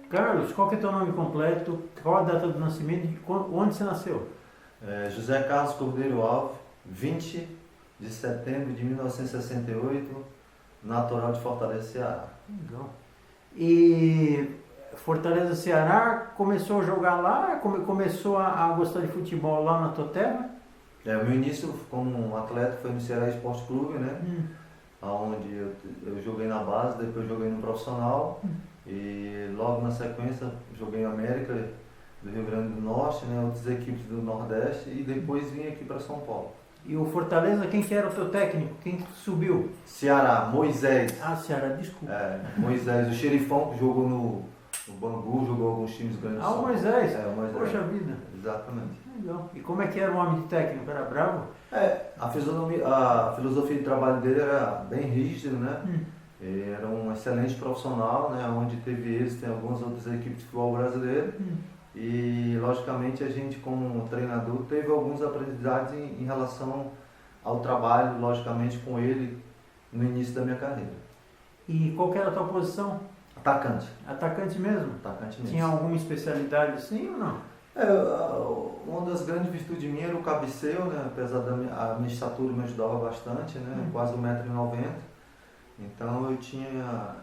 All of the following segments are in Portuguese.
Carlos, qual que é teu nome completo? Qual a data do nascimento e onde você nasceu? José Carlos Cordeiro Alves, 20 de setembro de 1968, natural de Fortaleza, Ceará. Legal. E Fortaleza, Ceará, começou a jogar lá? Começou a gostar de futebol lá na tua terra? O meu início como atleta foi no Ceará Esporte Clube, né? Onde eu joguei na base, depois joguei no profissional e logo na sequência joguei em América do Rio Grande do Norte, né? Outras equipes do Nordeste e depois vim aqui para São Paulo. E o Fortaleza, quem que era o teu técnico? Quem subiu? Ceará, Moisés. Ah, Ceará, desculpa. Moisés, o xerifão que jogou no Bangu, jogou alguns times grandes. Ah, o Moisés. O Moisés. Poxa vida. Exatamente. Legal. E como é que era o homem de técnico? Era bravo? A filosofia de trabalho dele era bem rígida, né? Ele era um excelente profissional, né? Onde teve êxito em algumas outras equipes de futebol brasileiro. E, logicamente, a gente, como treinador, teve alguns aprendizados em relação ao trabalho, logicamente, com ele no início da minha carreira. E qual que era a tua posição? Atacante. Atacante mesmo? Atacante mesmo. Tinha alguma especialidade assim ou não? Uma das grandes virtudes minhas era o cabeceio, né? Apesar a minha estatura me ajudava bastante, né? Quase 1,90 m. Então eu tinha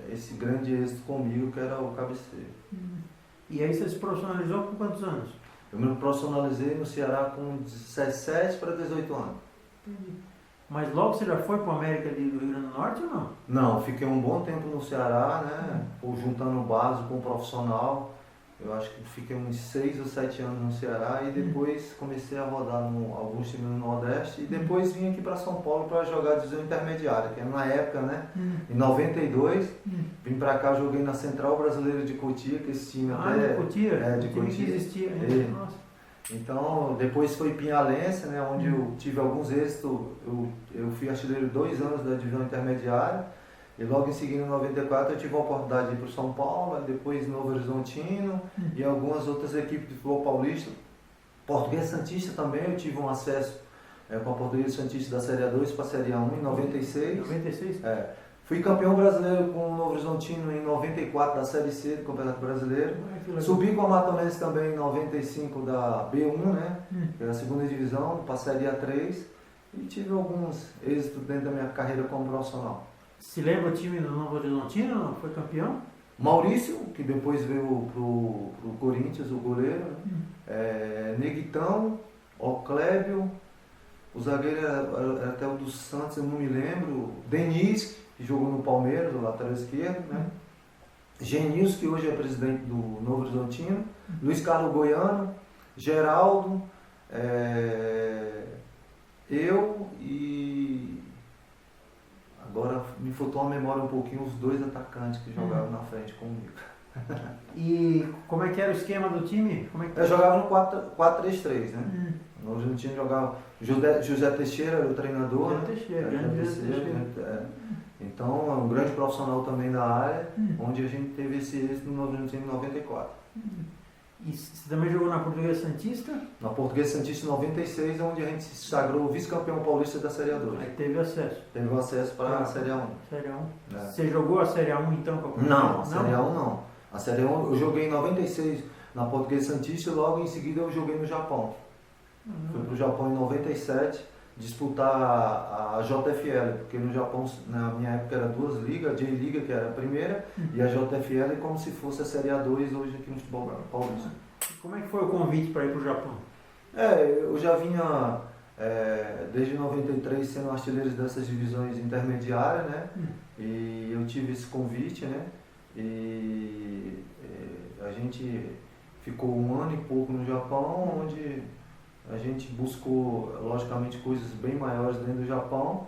esse grande êxito comigo, que era o cabeceio. E aí você se profissionalizou com quantos anos? Eu me profissionalizei no Ceará com 17 para 18 anos. Mas logo você já foi para a América do Rio Grande do Norte ou não? Não, fiquei um bom tempo no Ceará, né? Juntando o básico com o profissional. Eu acho que fiquei uns 6 ou 7 anos no Ceará e depois comecei a rodar alguns times no Nordeste e depois vim aqui para São Paulo para jogar divisão intermediária, que é na época, né? Em 92, vim para cá, joguei na Central Brasileira de Cotia, que esse time até... de Cotia? De Cotia. Que existia. Nossa. Então, depois foi Pinhalense, né? Onde eu tive alguns êxitos. Eu fui artilheiro 2 anos da divisão intermediária. E logo em seguida, em 94, eu tive a oportunidade de ir para o São Paulo, depois Novo Horizontino e algumas outras equipes de futebol paulista. Português Santista também, eu tive um acesso com a Português Santista da Série A2 para a Série A1 em 96. 96? Fui campeão brasileiro com o Novo Horizontino em 94 da Série C do Campeonato Brasileiro. Subi com a Matonense também em 95 da B1, né? Que era a segunda divisão, para a Série A3. E tive alguns êxitos dentro da minha carreira como profissional. Se lembra o time do Novo Horizontino, não? Foi campeão? Maurício, que depois veio pro Corinthians, o goleiro, Neguitão, Oclébio, o zagueiro era até o dos Santos, eu não me lembro, Denis, que jogou no Palmeiras, o lateral esquerdo, né? Genilson, que hoje é presidente do Novo Horizontino, Luiz Carlos Goiano, Geraldo, eu e... Agora me faltou a memória um pouquinho, os 2 atacantes que jogavam na frente comigo. E como é que era o esquema do time? Eu jogava no 4-3-3, né? No Argentino jogava José Teixeira, era o treinador. José Teixeira, grande José Teixeira. Então, é um grande profissional também da área, onde a gente teve esse êxito no Argentino em 94. E você também jogou na Portuguesa Santista? Na Portuguesa Santista em 96, onde a gente se sagrou vice-campeão paulista da Série A2. Aí teve acesso. Teve o acesso para a Série A1. Série A1. Você jogou a Série A1 então? Não, a Série A1 não. A Série A1 eu joguei em 96 na Portuguesa Santista e logo em seguida eu joguei no Japão. Fui para o Japão em 97 disputar a JFL, porque no Japão, na minha época, era 2 ligas, a J-Liga, que era a primeira, e a JFL como se fosse a Série A2 hoje aqui no futebol paulista. Como é que foi o convite para ir para o Japão? Eu já vinha desde 93 sendo artilheiro dessas divisões intermediárias, né? E eu tive esse convite, né? E a gente ficou 1 ano e pouco no Japão, onde a gente buscou, logicamente, coisas bem maiores dentro do Japão.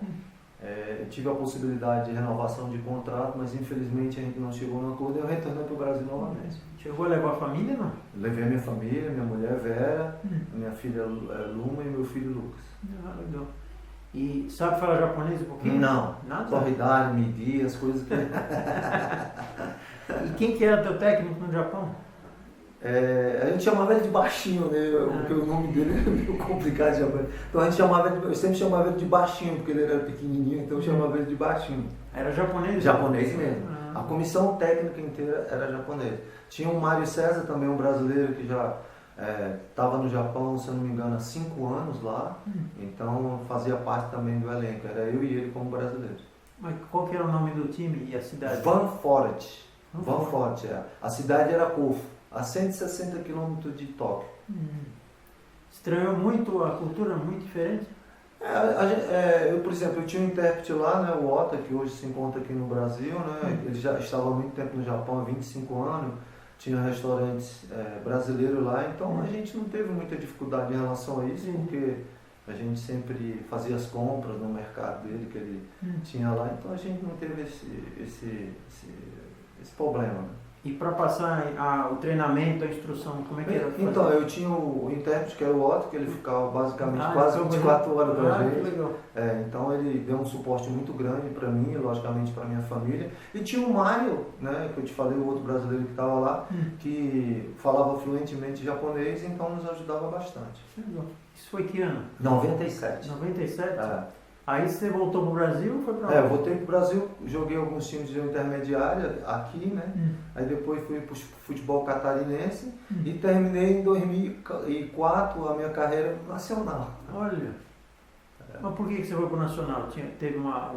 Tive a possibilidade de renovação de contrato, mas infelizmente a gente não chegou no acordo e eu retornei para o Brasil novamente. Chegou a levar a família, não? Levei a minha família, minha mulher Vera, minha filha Luma e meu filho Lucas. Legal. E sabe falar japonês um pouquinho? Não, nada. Corridade, medir, as coisas que... E quem que era teu técnico no Japão? A gente chamava ele de baixinho, né? Porque o nome dele era meio complicado de chamar. Então eu sempre chamava ele de baixinho, porque ele era pequenininho, então eu chamava ele de baixinho. Era japonês? Japonês mesmo. A comissão técnica inteira era japonesa. Tinha o Mário César também, um brasileiro que já estava no Japão, se eu não me engano, há 5 anos lá. Então fazia parte também do elenco. Era eu e ele como brasileiros. Mas qual que era o nome do time e a cidade? Vantfort. Vantfort, é. A cidade era Kofu, a 160 quilômetros de Tóquio. Estranhou muito a cultura, muito diferente? Eu, por exemplo, eu tinha um intérprete lá, né, o Ota, que hoje se encontra aqui no Brasil, né, ele já estava há muito tempo no Japão, há 25 anos, tinha restaurantes brasileiros lá, então a gente não teve muita dificuldade em relação a isso, porque a gente sempre fazia as compras no mercado dele que ele tinha lá, então a gente não teve esse problema. Né? E para passar o treinamento, a instrução, como é que era? Então, eu tinha o intérprete, que era o Otto, que ele ficava basicamente quase 24 horas da vez. Então ele deu um suporte muito grande para mim, logicamente para minha família. E tinha o Mário, né, que eu te falei, o outro brasileiro que estava lá, que falava fluentemente japonês, então nos ajudava bastante. Isso foi que ano? 97. 97? Aí você voltou para o Brasil ou foi para onde? Eu voltei para o Brasil, joguei alguns times de intermediária aqui, né? Aí depois fui para o futebol catarinense e terminei em 2004 a minha carreira nacional. Olha, mas por que você foi para o Nacional? Teve uma...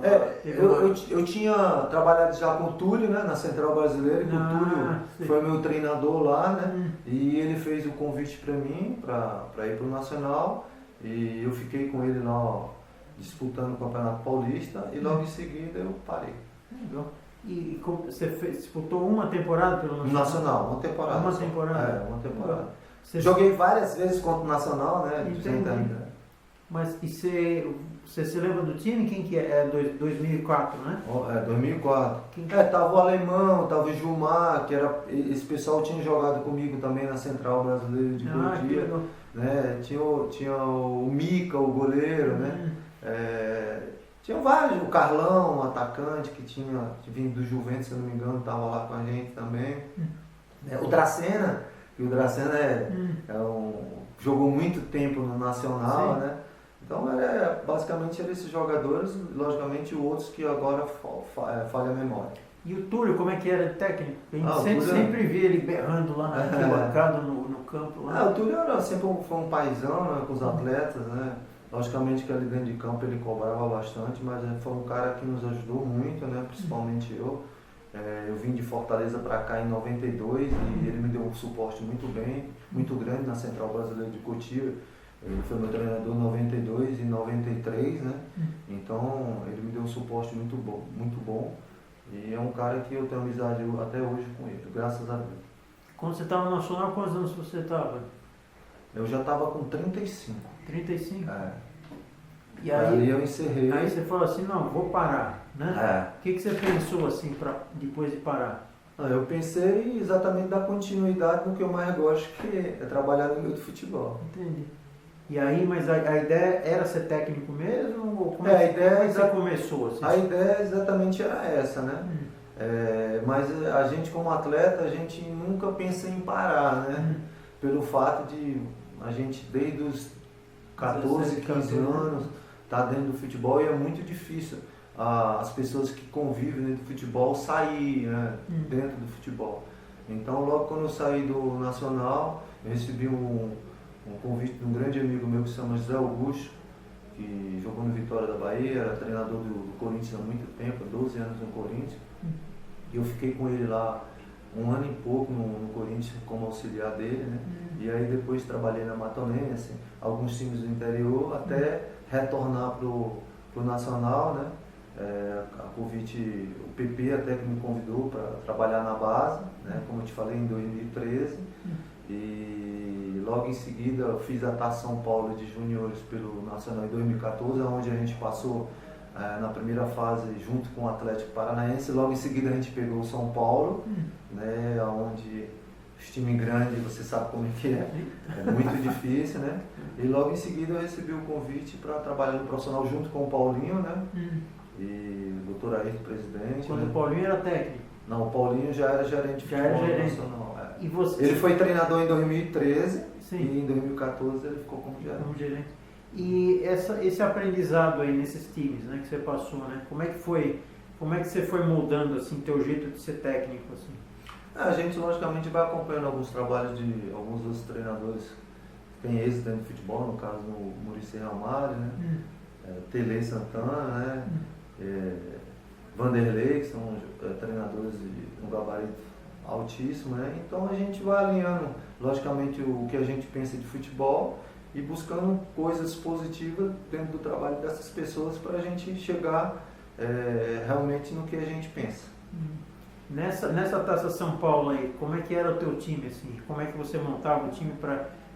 Eu tinha trabalhado já com o Túlio, né? Na Central Brasileira, que o Túlio foi meu treinador lá, né? E ele fez o convite para mim, para ir para o Nacional, e eu fiquei com ele lá, ó, disputando o Campeonato Paulista e logo em seguida eu parei. Legal. E você disputou uma temporada pelo Nacional? Uma temporada. Uma temporada? Uma temporada. Joguei várias vezes contra o Nacional, né? Mas e você se lembra do time? Quem que é? 2004, né? 2004. Tava o Alemão, tava o Gilmar, que era... Esse pessoal tinha jogado comigo também na Central Brasileira de Curitiba. Né? Tinha o Mica, o goleiro, né? Tinha vários, o Carlão, um atacante que tinha vindo do Juventus, se eu não me engano, estava lá com a gente também. O Dracena, que o Dracena jogou muito tempo no Nacional, né? Então basicamente eram esses jogadores, logicamente outros que agora falha a memória. E o Túlio, como é que era técnico? A gente sempre vê ele berrando lá na arquibancada, no campo. Lá. O Túlio foi um paizão, né, com os atletas, né? Logicamente que ali dentro de campo ele cobrava bastante, mas foi um cara que nos ajudou muito, né? Principalmente eu. Eu vim de Fortaleza para cá em 92 e ele me deu um suporte muito grande na Central Brasileira de Cotia. Ele foi meu treinador em 92 e 93, né? Então ele me deu um suporte muito bom. E é um cara que eu tenho amizade até hoje com ele, graças a Deus. Quando você estava no Nacional, quantos anos você estava? Eu já estava com 35. 35? E aí eu encerrei. Aí você falou assim, não, vou parar, né? O que você pensou assim, depois de parar? Eu pensei exatamente dar continuidade no que eu mais gosto, que é trabalhar no meio do futebol. Entendi. E aí, mas a ideia era ser técnico mesmo? Ou como a ideia você começou? Assim? A ideia exatamente era essa, né? Mas a gente como atleta, a gente nunca pensa em parar, né? Pelo fato de a gente desde os 14, 15 anos estar dentro do futebol e é muito difícil as pessoas que convivem dentro do futebol sair, né? Dentro do futebol. Então logo quando eu saí do Nacional, eu recebi um convite de um grande amigo meu que se chama José Augusto, que jogou no Vitória da Bahia, era treinador do Corinthians há muito tempo, 12 anos no Corinthians. E eu fiquei com ele lá 1 ano e pouco no Corinthians como auxiliar dele, né? E aí depois trabalhei na Matonense, alguns times do interior, até retornar pro Nacional, né? O PP até que me convidou para trabalhar na base, né? Como eu te falei, em 2013. E logo em seguida eu fiz a Taça São Paulo de Juniores pelo Nacional em 2014, onde a gente passou na primeira fase junto com o Atlético Paranaense. Logo em seguida a gente pegou o São Paulo, né, onde os times grandes, você sabe como é que é muito difícil, né? E logo em seguida eu recebi o convite para trabalhar no profissional junto com o Paulinho, né? E o doutor Ayrton, presidente. Quando, né? O Paulinho era técnico? Não, o Paulinho já era gerente de futebol nacional. E você... Ele foi treinador em 2013. Sim. E em 2014 ele ficou como gerente. E esse aprendizado aí nesses times, né, que você passou, né? Como é que foi Como é que você foi moldando assim teu jeito de ser técnico assim? A gente logicamente vai acompanhando alguns trabalhos de alguns outros treinadores que têm êxito dentro do futebol, no caso o Muricy Ramalho, né? Tele Santana, né? Vanderlei, que são treinadores de um gabarito altíssimo, né? Então a gente vai alinhando logicamente o que a gente pensa de futebol e buscando coisas positivas dentro do trabalho dessas pessoas para a gente chegar realmente no que a gente pensa. Nessa Taça São Paulo aí, como é que era o teu time assim? Como é que você montava o time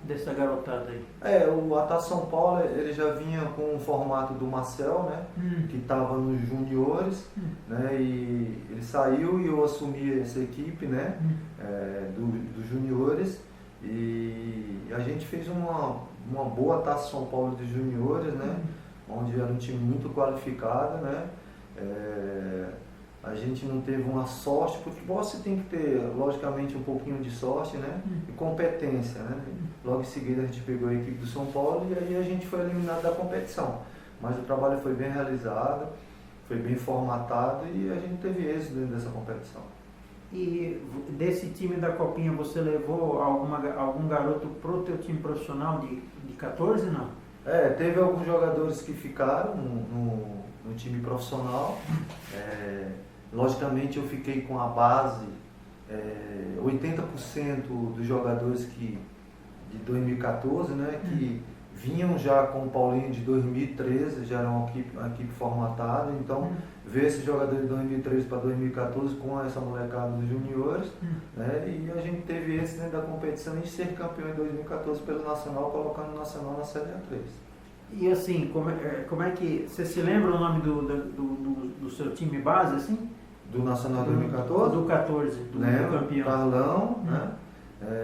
dessa garotada aí? A Taça São Paulo ele já vinha com o formato do Marcel, né? Que estava nos juniores, né? E ele saiu e eu assumi essa equipe, né? Dos juniores, e a gente fez uma boa Taça São Paulo de juniores, né? Onde era um time muito qualificado, né? A gente não teve uma sorte, porque você tem que ter, logicamente, um pouquinho de sorte, né? E competência, né? Logo em seguida a gente pegou a equipe do São Paulo e aí a gente foi eliminado da competição. Mas o trabalho foi bem realizado, foi bem formatado e a gente teve êxito dentro dessa competição. E desse time da Copinha você levou algum garoto pro teu time profissional de 14, não? Teve alguns jogadores que ficaram no time profissional. Logicamente eu fiquei com a base, 80% dos jogadores de 2014, né, que vinham já com o Paulinho de 2013, já era uma equipe formatada, então ver esse jogador de 2013 para 2014 com essa molecada dos juniores, né, e a gente teve esse dentro da competição e ser campeão em 2014 pelo Nacional, colocando o Nacional na Série A3. E assim, como é que, você se lembra o nome do seu time base assim? Do Nacional 2014? Do 14, do campeão. Carlão, né?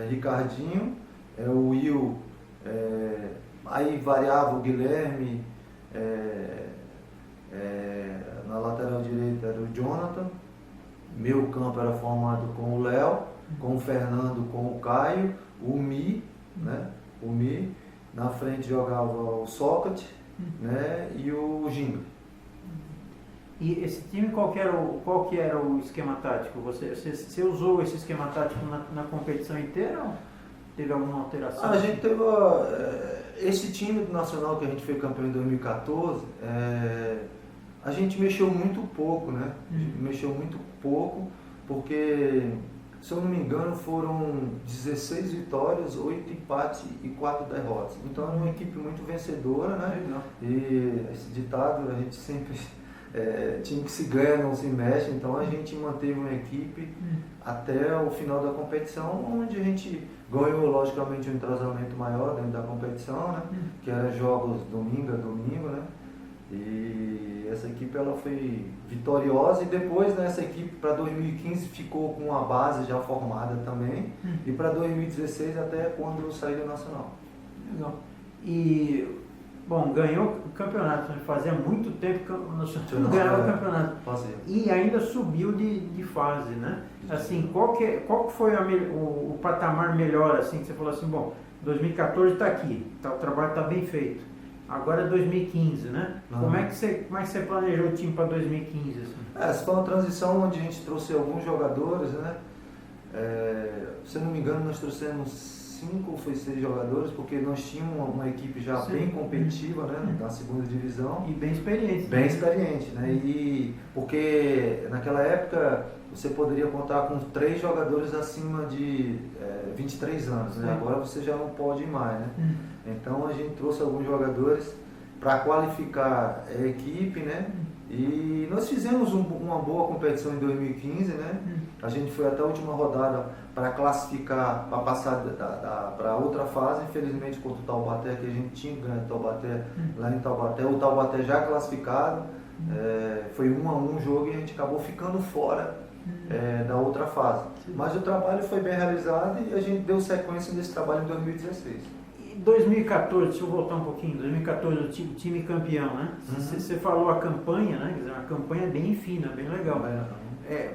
Ricardinho, o Will, aí variava o Guilherme, na lateral direita era o Jonathan, meu campo era formado com o Léo, com o Fernando, com o Caio, o Mi, né? O Mi, na frente jogava o Sócrates, né? E o Ginga. E esse time, qual que era o esquema tático? Você usou esse esquema tático na competição inteira ou teve alguma alteração? A gente teve esse time do Nacional que a gente foi campeão em 2014, a gente mexeu muito pouco, né? Mexeu muito pouco, porque, se eu não me engano, foram 16 vitórias, 8 empates e 4 derrotas. Então era uma equipe muito vencedora, né? E esse ditado a gente sempre... time que se ganha não se mexe, então a gente manteve uma equipe até o final da competição, onde a gente ganhou logicamente um entrosamento maior dentro da competição, né? Que era jogos domingo a domingo, né? E essa equipe ela foi vitoriosa e depois nessa equipe para 2015 ficou com uma base já formada também e para 2016 até quando eu saí do Nacional. Legal. E bom, ganhou o campeonato, fazia muito tempo que o Nacional não ganhava o campeonato. E ainda subiu de fase, né? Assim, qual que foi o patamar melhor, assim, que você falou assim, bom, 2014 está aqui, o trabalho está bem feito. Agora é 2015, né? Como é que você planejou o time para 2015? Assim? Essa foi uma transição onde a gente trouxe alguns jogadores, né? Se eu não me engano, nós trouxemos 5 ou 6 jogadores, porque nós tínhamos uma equipe já bem competitiva, né, na segunda divisão. E bem experiente. Bem experiente, né? E porque naquela época você poderia contar com 3 jogadores acima de 23 anos, né? Agora você já não pode ir mais, né? Então a gente trouxe alguns jogadores para qualificar a equipe, né? E nós fizemos uma boa competição em 2015, né? A gente foi até a última rodada para classificar, para passar para outra fase, infelizmente contra o Taubaté, que a gente tinha ganho o Taubaté lá em Taubaté, o Taubaté já classificado, foi 1-1 o jogo e a gente acabou ficando fora da outra fase. Mas o trabalho foi bem realizado e a gente deu sequência nesse trabalho em 2016. 2014, deixa eu voltar um pouquinho, 2014 o time campeão, né? Você falou a campanha, né? Quer dizer, uma campanha bem fina, bem legal.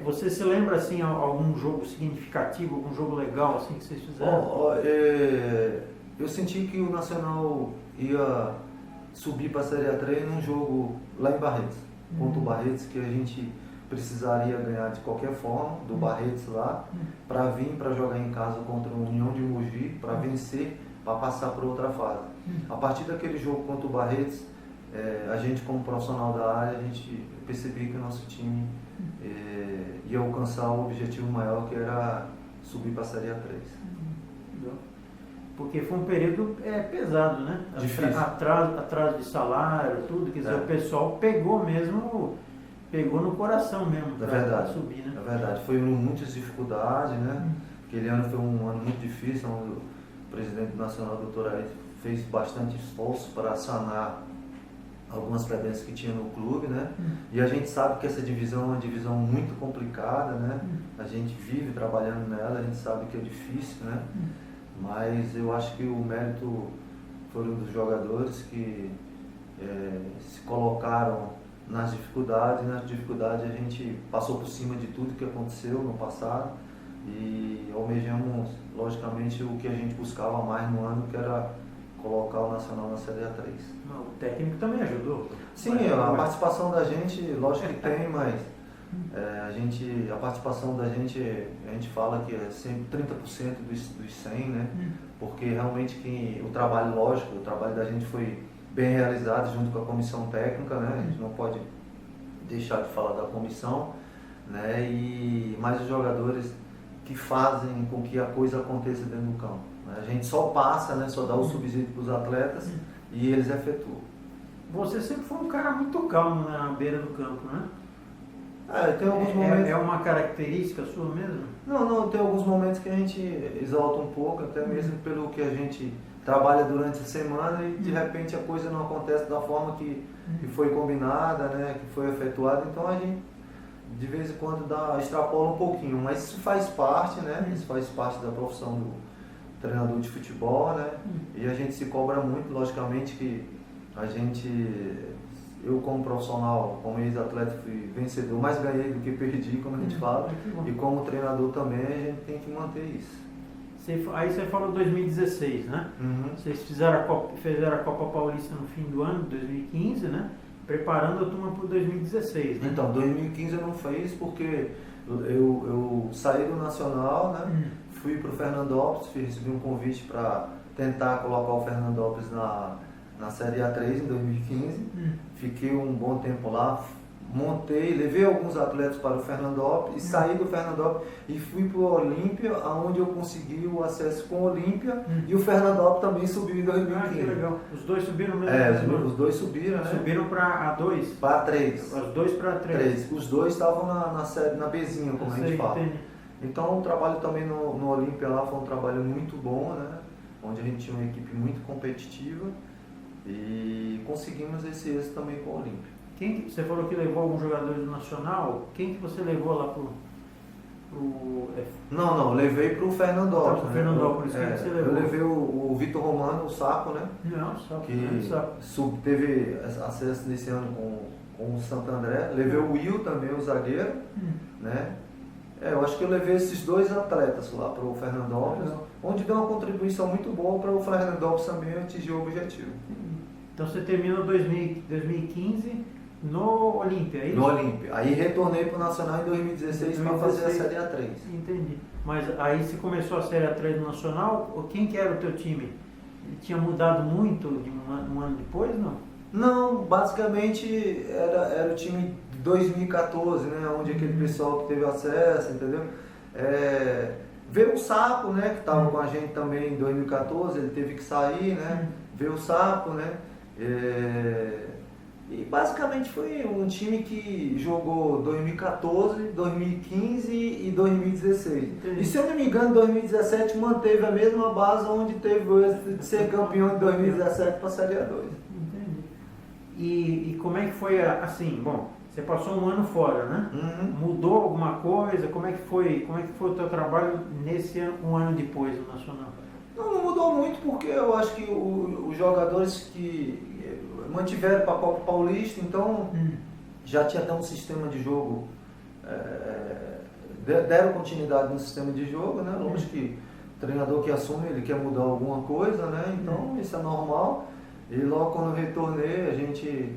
Você se lembra, assim, algum jogo significativo, algum jogo legal, assim, que vocês fizeram? Eu senti que o Nacional ia subir para a Série A3 num jogo lá em Barretos, contra o Barretos, que a gente precisaria ganhar de qualquer forma, do Barretos lá, para vir para jogar em casa contra o União de Mogi, para vencer, para passar para outra fase. A partir daquele jogo contra o Barretos, a gente como profissional da área, a gente percebia que o nosso time ia alcançar o objetivo maior, que era subir para a Série A3. Porque foi um período pesado, né? Difícil. Atraso de salário, tudo, quer dizer, o pessoal pegou no coração mesmo para subir, né? É verdade, foi muitas dificuldades, né? Aquele ano foi um ano muito difícil, onde o presidente nacional, doutor Ayrton, fez bastante esforço para sanar algumas pendências que tinha no clube, né? E a gente sabe que essa divisão é uma divisão muito complicada, né? A gente vive trabalhando nela, a gente sabe que é difícil, né? Mas eu acho que o mérito foram dos jogadores que se colocaram nas dificuldades, e nas dificuldades a gente passou por cima de tudo que aconteceu no passado e almejamos, logicamente, o que a gente buscava mais no ano, que era colocar o Nacional na Série A3. O técnico também ajudou? Sim, a participação da gente, lógico que tem, mas a participação da gente, a gente fala que é sempre 30% dos 100, né? Porque realmente o trabalho, lógico, o trabalho da gente foi bem realizado junto com a comissão técnica, né? A gente não pode deixar de falar da comissão, né? E mais os jogadores que fazem com que a coisa aconteça dentro do campo. A gente só passa, né? Só dá o subsídio para os atletas e eles efetuam. Você sempre foi um cara muito calmo na beira do campo, né? Tem alguns momentos... É uma característica sua mesmo? Não, tem alguns momentos que a gente exalta um pouco, até mesmo pelo que a gente trabalha durante a semana e de repente a coisa não acontece da forma que foi combinada, né, que foi efetuada, então a gente de vez em quando extrapola um pouquinho, mas isso faz parte, né, isso faz parte da profissão do treinador de futebol, né, e a gente se cobra muito, logicamente que eu como profissional, como ex-atleta fui vencedor, mais ganhei do que perdi, como a gente fala, e como treinador também a gente tem que manter isso. Aí você falou 2016, né? Vocês fizeram a Copa Paulista no fim do ano, 2015, né? Preparando a turma para o 2016, né? Então, 2015 eu não fiz porque eu saí do Nacional, né? Fui para o Fernandópolis, recebi um convite para tentar colocar o Fernandópolis na Série A3 em 2015. Fiquei um bom tempo lá. Levei alguns atletas para o Fernandópolis e saí do Fernandópolis e fui para o Olímpia, onde eu consegui o acesso com o Olímpia e o Fernandópolis também subiu em 2015. Que legal. Os dois subiram mesmo? Os dois subiram, né? Subiram para A2? Para A3. Os dois para A3. Os dois estavam na série, na Bzinha, como a gente fala. Entendi. Então o trabalho também no Olímpia lá foi um trabalho muito bom, né? Onde a gente tinha uma equipe muito competitiva e conseguimos esse êxito também com o Olímpia. Você falou que levou alguns jogadores do Nacional. Quem que você levou lá pro Não, levei pro Fernandópolis. Pro Fernandópolis, quem que você levou? Eu levei o Vitor Romano, o Sapo, né? Não, o Sapo. Que teve acesso nesse ano com o Santo André. Levei o Will também, o zagueiro, né? Eu acho que eu levei esses dois atletas lá pro Fernandópolis, onde deu uma contribuição muito boa para o Fernandópolis também atingir o objetivo. Então você terminou 2015 no Olímpia, é isso? No Olímpia. Aí retornei para o Nacional em 2016 para fazer a Série A3. Entendi. Mas aí você começou a Série A3 no Nacional, quem que era o teu time? Ele tinha mudado muito de um ano depois, não? Não, basicamente era o time de 2014, né? Onde aquele pessoal que teve acesso, entendeu? Veio o Sapo, né? Que estava com a gente também em 2014, ele teve que sair, né? Veio o Sapo, né? E basicamente foi um time que jogou 2014, 2015 e 2016. Entendi. E se eu não me engano, 2017 manteve a mesma base onde teve o êxito de ser campeão em 2017 para a Série A2. Entendi. E como é que foi assim? Bom, você passou um ano fora, né? Mudou alguma coisa? Como é que foi o teu trabalho nesse um ano depois no Nacional? Não mudou muito porque eu acho que os jogadores que mantiveram para a Copa Paulista, então já tinha até um sistema de jogo, deram continuidade no sistema de jogo, né? Lógico que o treinador que assume, ele quer mudar alguma coisa, né? Então isso é normal. E logo quando eu retornei, a gente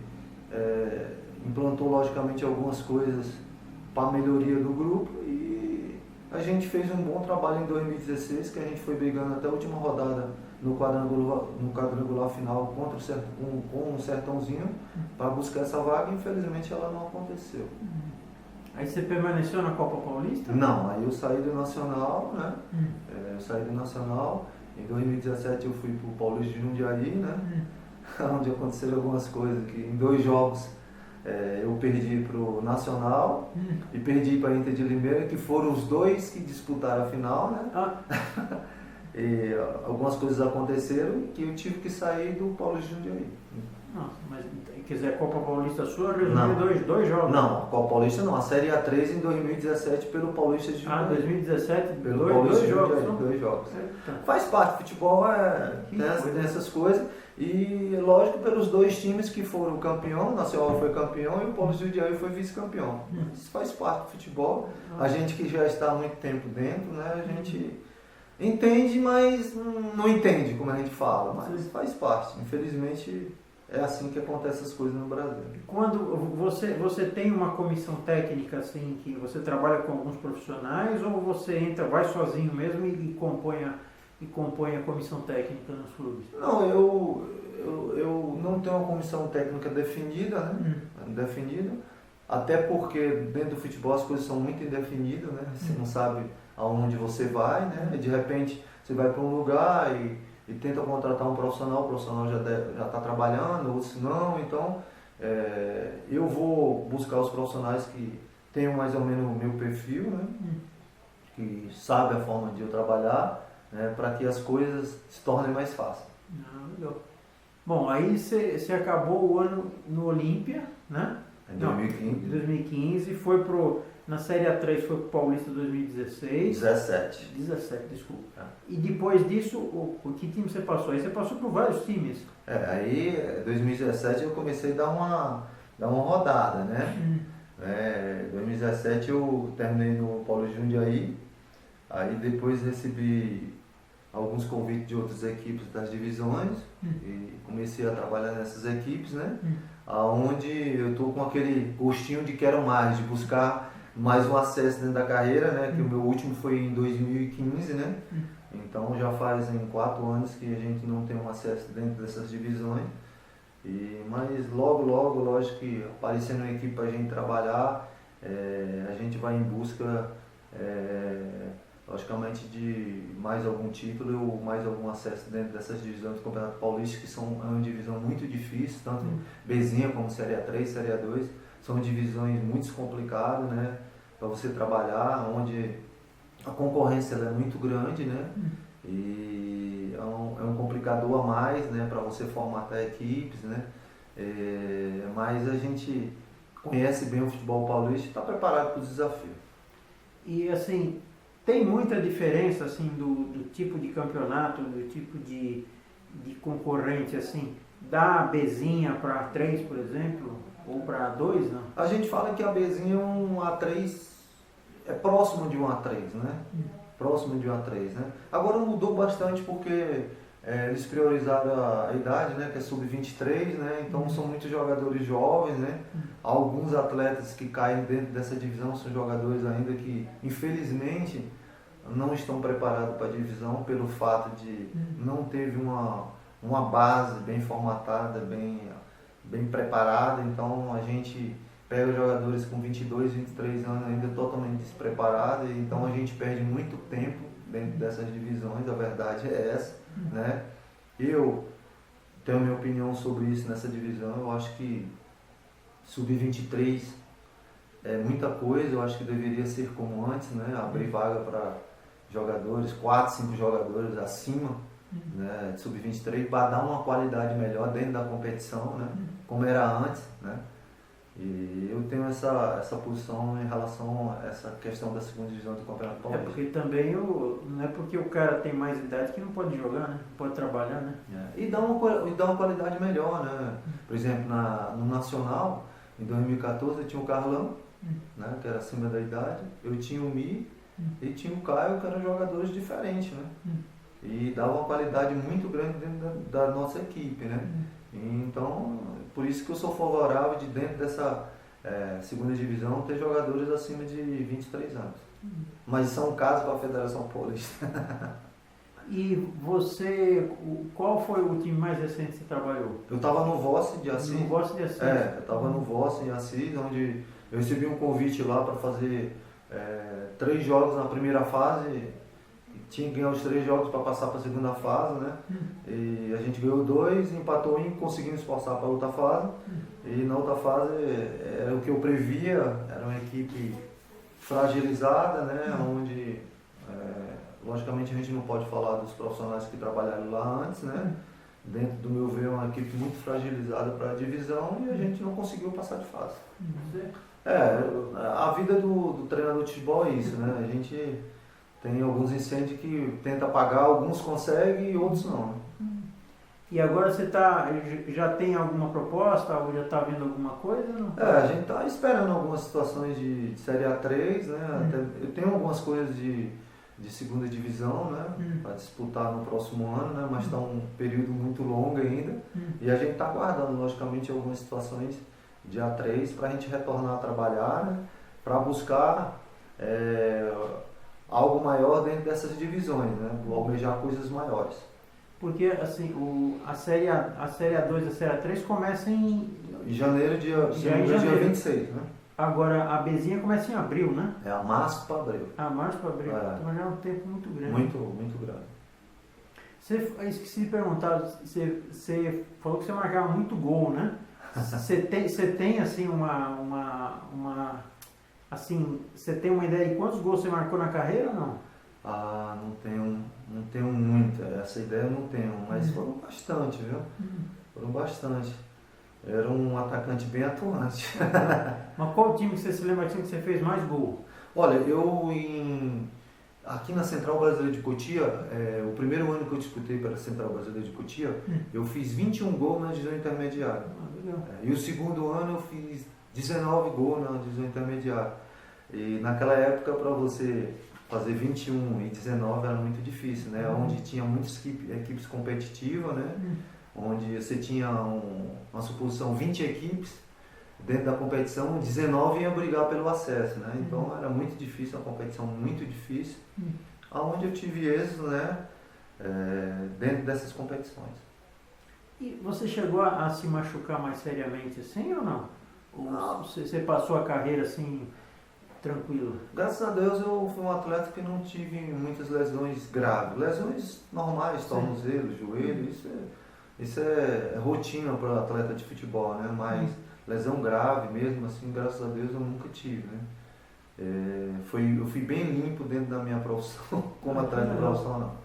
implantou logicamente algumas coisas para a melhoria do grupo, e a gente fez um bom trabalho em 2016, que a gente foi brigando até a última rodada no quadrangular final contra com o Sertãozinho para buscar essa vaga, e infelizmente ela não aconteceu. Aí você permaneceu na Copa Paulista? Não, aí eu saí do Nacional, né? Eu saí do Nacional, em 2017 eu fui para o Paulista de Jundiaí, né? Onde aconteceram algumas coisas, que em 2 jogos eu perdi para o Nacional e perdi para a Inter de Limeira, que foram os 2 que disputaram a final, né? E algumas coisas aconteceram que eu tive que sair do Paulista de Jundiaí. Nossa, mas quer dizer, a Copa Paulista sua resumiu 2 jogos? Não, a Copa Paulista não, a Série A3 em 2017 pelo Paulista de Jundiaí. 2017 pelo Paulista de jogos, Jundiaí, 2 jogos. Tá. Faz parte, futebol tem essas coisas, e lógico pelos 2 times que foram campeão, o Nacional foi campeão e o Paulista de Jundiaí foi vice-campeão. Isso faz parte do futebol. A gente que já está há muito tempo dentro, né, a gente entende, mas não entende como a gente fala, mas faz parte. Infelizmente é assim que acontecem as coisas no Brasil. Quando você tem uma comissão técnica assim, que você trabalha com alguns profissionais, ou você vai sozinho mesmo e compõe a comissão técnica nos clubes? Não, eu não tenho uma comissão técnica definida, né? Definida, até porque dentro do futebol as coisas são muito indefinidas, né? Você não sabe aonde você vai, né? De repente você vai para um lugar e tenta contratar um profissional, o profissional já está trabalhando, ou se não, então eu vou buscar os profissionais que tenham mais ou menos o meu perfil, né? Que sabem a forma de eu trabalhar, né? Para que as coisas se tornem mais fáceis. Legal. Bom, aí você acabou o ano no Olímpia, né? Em 2015. 2015, na Série A3 foi para o Paulista 2016. 17, desculpa. E depois disso, que time você passou? Aí você passou por vários times. Aí 2017 eu comecei a dar uma rodada, né? 2017 eu terminei no Paulista de Jundiaí, aí depois recebi alguns convites de outras equipes das divisões e comecei a trabalhar nessas equipes, né? Aonde eu estou com aquele gostinho de quero mais, de buscar mais um acesso dentro da carreira, né? Que o meu último foi em 2015, né? Então já fazem 4 anos que a gente não tem um acesso dentro dessas divisões. Mas logo, lógico que aparecendo uma equipe para a gente trabalhar, a gente vai em busca, logicamente, de mais algum título ou mais algum acesso dentro dessas divisões do Campeonato Paulista, que é uma divisão muito difícil, tanto Bzinha como Série A3, Série A2, são divisões muito complicadas, né, para você trabalhar, onde a concorrência é muito grande, né, e é um complicador a mais, né, para você formatar equipes, né, mas a gente conhece bem o futebol paulista e está preparado para o desafio. E assim, tem muita diferença assim do tipo de campeonato, do tipo de concorrente, assim, da Bzinha para A3, por exemplo, ou para A2, não? A gente fala que a Bzinha é um A3, é próximo de um A3, né? Próximo de um A3, né? Agora mudou bastante porque eles priorizaram a idade, né? Que é sub-23, né? Então são muitos jogadores jovens, né? Alguns atletas que caem dentro dessa divisão são jogadores ainda que, infelizmente, não estão preparados para a divisão pelo fato de não ter uma base bem formatada, bem preparada. Então a gente pega jogadores com 22, 23 anos ainda totalmente despreparados, então a gente perde muito tempo dentro dessas divisões, a verdade é essa, né? Eu tenho minha opinião sobre isso nessa divisão. Eu acho que sub-23 é muita coisa, eu acho que deveria ser como antes, né? Abrir vaga para jogadores, 4, 5 jogadores acima, né, de sub-23, para dar uma qualidade melhor dentro da competição, né, como era antes, né. E eu tenho essa posição em relação a essa questão da segunda divisão do Campeonato Paulista. Porque também não é porque o cara tem mais idade que não pode jogar, né? Não pode trabalhar, né? E dá uma qualidade melhor, né. Por exemplo, no Nacional, em 2014, eu tinha o Carlão, né, que era acima da idade, eu tinha o Mi e tinha o Caio, que eram jogadores diferentes, né? E dava uma qualidade muito grande dentro da nossa equipe, né? Então, por isso que eu sou favorável de dentro segunda divisão ter jogadores acima de 23 anos. Mas isso é um caso para a Federação Paulista. E você, qual foi o time mais recente que você trabalhou? Eu estava no Vosse de Assis. No Vosse de Assis? Eu estava no Vosse de Assis, onde eu recebi um convite lá para fazer 3 jogos na primeira fase. Tinha que ganhar os 3 jogos para passar para a segunda fase, né? E a gente ganhou 2, empatou 1, conseguimos passar para a outra fase. E na outra fase era o que eu previa, era uma equipe fragilizada, né? Onde logicamente a gente não pode falar dos profissionais que trabalharam lá antes, né? Dentro do meu ver, é uma equipe muito fragilizada para a divisão e a gente não conseguiu passar de fase. A vida do treinador de futebol é isso, né? A gente tem alguns incêndios que tenta apagar, alguns conseguem e outros não. E agora você já tem alguma proposta ou já está vendo alguma coisa? Não? A gente está esperando algumas situações de Série A3, né? Até, eu tenho algumas coisas de segunda divisão, né? Para disputar no próximo ano, né? Mas está um período muito longo ainda. E a gente está aguardando, logicamente, algumas situações de A3 para a gente retornar a trabalhar, né? Para buscar algo maior dentro dessas divisões, né? Almejar coisas maiores. Porque assim, a Série A2 e a Série A3 começam em janeiro, dia 26, né? Agora a Bzinha começa em abril, né? É a março para abril. Março para abril. Então já é um tempo muito grande. Muito grande. Eu esqueci de perguntar, você falou que você marcava muito gol, né? Você tem assim assim, você tem uma ideia de quantos gols você marcou na carreira ou não? Não tenho muita, essa ideia eu não tenho, mas foram bastante, viu? Foram bastante. Era um atacante bem atuante. Mas qual time que você se lembra que você fez mais gol? Olha, aqui na Central Brasileira de Cotia, o primeiro ano que eu disputei para a Central Brasileira de Cotia, eu fiz 21 gols na divisão intermediária. E o segundo ano eu fiz 19 gols na divisão intermediária. E naquela época, para você fazer 21 e 19 era muito difícil, né? Onde tinha muitas equipes competitivas, né? Onde você tinha uma suposição 20 equipes dentro da competição, 19 iam brigar pelo acesso, né? Então era muito difícil, uma competição muito difícil, aonde eu tive êxito, né? Dentro dessas competições. E você chegou a se machucar mais seriamente assim ou não? Ou você passou a carreira assim tranquilo? Graças a Deus eu fui um atleta que não tive muitas lesões graves. Lesões normais, tornozelo, joelho, isso é rotina para o atleta de futebol, né? Mas lesão grave mesmo, assim, graças a Deus eu nunca tive, né? Eu fui bem limpo dentro da minha profissão como atleta profissional.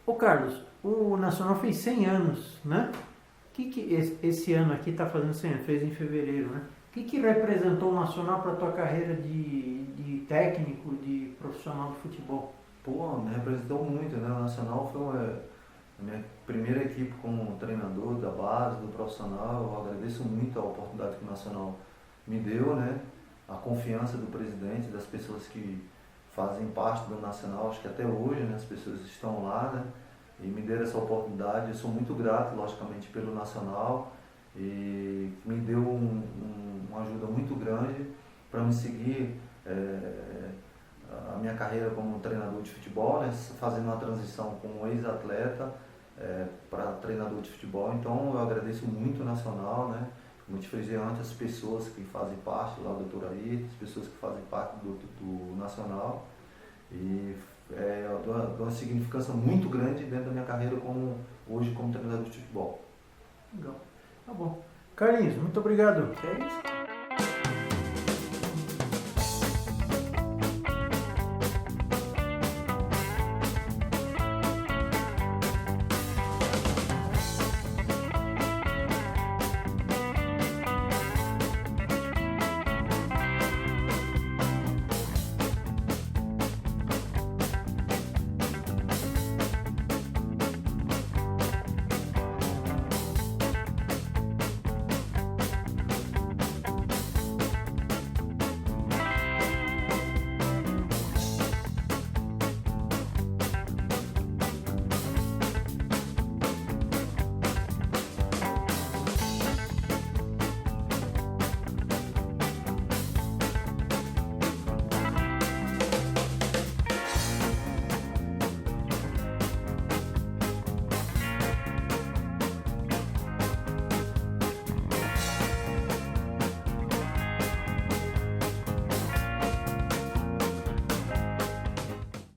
Ô Carlos, o Nacional fez 100 anos, né? O que esse ano aqui está fazendo 100 anos? Fez em fevereiro, né? O que representou o Nacional para a tua carreira de técnico, de profissional de futebol? Me representou muito, né? O Nacional foi a minha primeira equipe como treinador da base, do profissional. Eu agradeço muito a oportunidade que o Nacional me deu, né? A confiança do presidente, das pessoas que fazem parte do Nacional, acho que até hoje, né? As pessoas estão lá, né? E me deram essa oportunidade. Eu sou muito grato, logicamente, pelo Nacional. E me deu uma ajuda muito grande para me seguir a minha carreira como treinador de futebol, né? Fazendo uma transição como ex-atleta para treinador de futebol. Então eu agradeço muito o Nacional, né? Como eu te falei antes, as pessoas que fazem parte lá do Dr. Ayrton, as pessoas que fazem parte do Nacional, e eu dou uma significância muito grande dentro da minha carreira hoje como treinador de futebol. Legal. Tá bom. Carlinhos, muito obrigado. É isso.